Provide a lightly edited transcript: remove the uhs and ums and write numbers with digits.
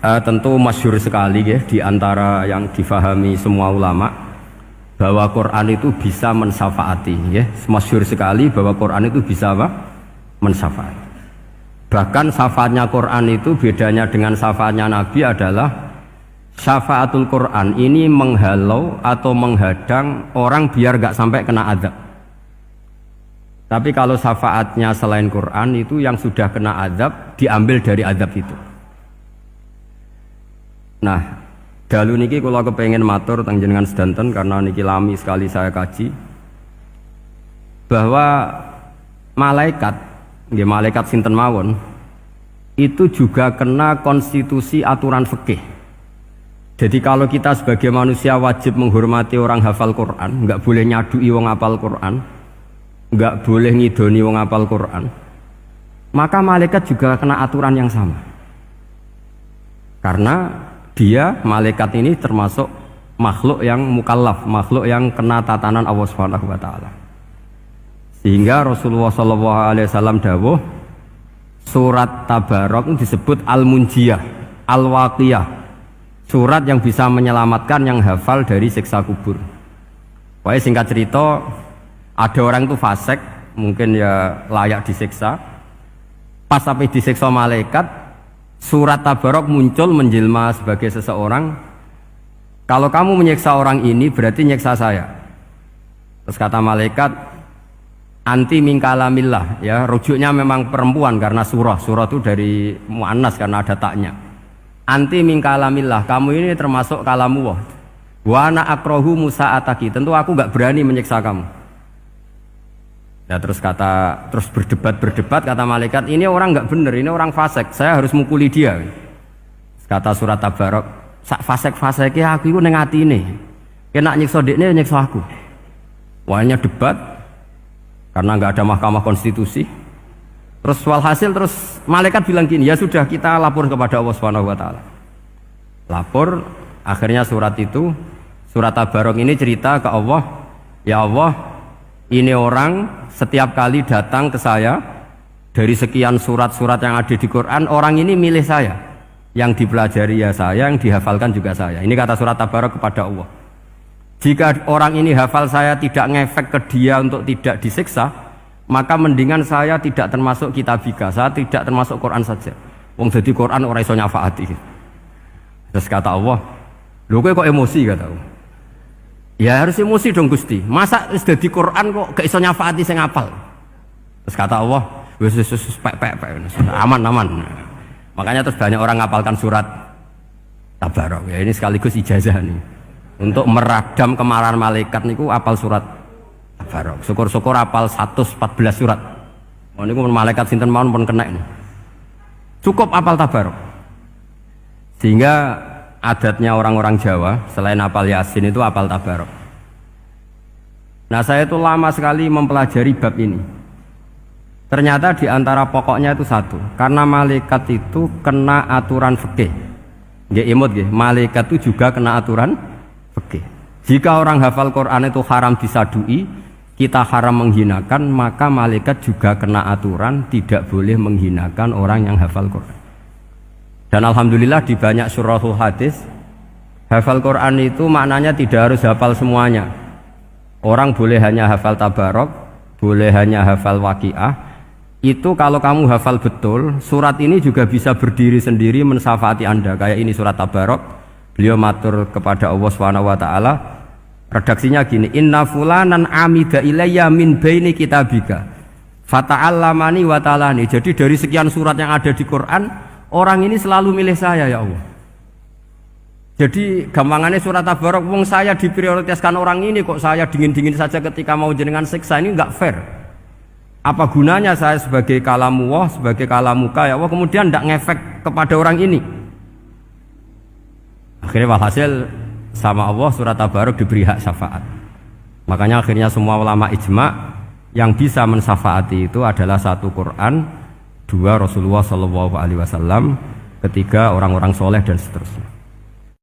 Tentu masyhur sekali ya di antara yang difahami semua ulama bahwa Quran itu bisa mensyafaati ya. Masyhur sekali bahwa Quran itu bisa apa? Mensyafaati. Bahkan syafaatnya Quran itu bedanya dengan syafaatnya Nabi adalah syafaatul Quran ini menghalau atau menghadang orang biar gak sampai kena azab. Tapi kalau syafaatnya selain Quran itu yang sudah kena azab diambil dari azab itu. Nah, dalu niki kula kepengin matur teng jenengan sedanten karena niki lami sekali saya kaji bahwa malaikat, nggih malaikat sinten mawon itu juga kena konstitusi aturan fikih. Jadi kalau kita sebagai manusia wajib menghormati orang hafal Quran, enggak boleh nyadui wong hafal Quran, enggak boleh ngidoni wong hafal Quran, maka malaikat juga kena aturan yang sama. Karena dia, malaikat ini termasuk makhluk yang mukallaf, makhluk yang kena tatanan Allah Subhanahu wa taala. Sehingga Rasulullah SAW dawuh surat Tabarok disebut Al-Munjiyah, Al-Waqiyah, surat yang bisa menyelamatkan yang hafal dari siksa kubur. Pokoknya singkat cerita, ada orang itu fasik, mungkin ya layak disiksa. Pas sampai disiksa malaikat, surat Tabarok muncul menjelma sebagai seseorang. Kalau kamu menyiksa orang ini berarti nyiksa saya. Terus kata malaikat, anti min kalamillah, ya rujuknya memang perempuan karena surah itu dari muannas karena ada taknya. Anti min kalamillah, kamu ini termasuk kalamullah. Wa ana akrahu musa'ataki, tentu aku gak berani menyiksa kamu. Ya terus berdebat kata malaikat, ini orang nggak bener, ini orang fasik, saya harus mukuli dia. Kata surat Tabarok, sak fasik-fasiknya aku itu neng hati ini, kena nyiksa dekne nyiksa aku. Wahnya debat karena nggak ada mahkamah konstitusi. Terus walhasil terus malaikat bilang gini, ya sudah kita lapor kepada Allah Subhanahu wa taala. Lapor, akhirnya surat Tabarok ini cerita ke Allah, ya Allah, ini orang setiap kali datang ke saya dari sekian surat-surat yang ada di Quran, orang ini milih saya, yang dipelajari ya saya, yang dihafalkan juga saya. Ini kata surat Tabarok kepada Allah. Jika orang ini hafal saya tidak ngefek ke dia untuk tidak disiksa, maka mendingan saya tidak termasuk kitabika, saya tidak termasuk Quran saja. Wong jadi Quran ora iso nyafaati. Terus kata Allah, lho kowe kok emosi kata Allah. Ya harus emosi dong Gusti. Masa sudah di Quran kok gak iso nyafaati sing apal. Terus kata Allah, wis pek aman. Makanya terus banyak orang ngapalkan surat Tabarok. Ya ini sekaligus ijazah nih. Untuk meradam kemarahan malaikat niku apal surat Tabarok. Syukur-syukur apal 114 surat. Oh niku malaikat sinten mawon pun kena ini. Cukup apal Tabarok. Sehingga adatnya orang-orang Jawa selain apal Yasin itu apal Tabarok. Nah saya itu lama sekali mempelajari bab ini. Ternyata di antara pokoknya itu satu, karena malaikat itu kena aturan fikih. Nggih imut nggih, malaikat itu juga kena aturan fikih. Jika orang hafal Quran itu haram disadui, kita haram menghinakan, maka malaikat juga kena aturan tidak boleh menghinakan orang yang hafal Quran. Dan alhamdulillah di banyak surahul hadis hafal Quran itu maknanya tidak harus hafal semuanya. Orang boleh hanya hafal Tabarok, boleh hanya hafal Waqiah. Itu kalau kamu hafal betul, surat ini juga bisa berdiri sendiri mensyafaati Anda. Kayak ini surat Tabarok, beliau matur kepada Allah Subhanahu wa taala. Redaksinya gini, inna fulanan amida ilayya min baini kitabika fata'allamani wa ta'alani. Jadi dari sekian surat yang ada di Quran, orang ini selalu milih saya ya Allah. Jadi gampangannya surat Tabarok, wong saya diprioritaskan orang ini kok saya dingin-dingin saja ketika mau jenengan siksa, ini enggak fair. Apa gunanya saya sebagai kalamullah, sebagai kalamuka ya Allah, kemudian enggak ngefek kepada orang ini. Akhirnya walhasil sama Allah surat Tabarok diberi hak syafaat. Makanya akhirnya semua ulama ijma yang bisa mensyafaati itu adalah satu Quran, dua Rasulullah SAW, ketiga orang-orang soleh dan seterusnya.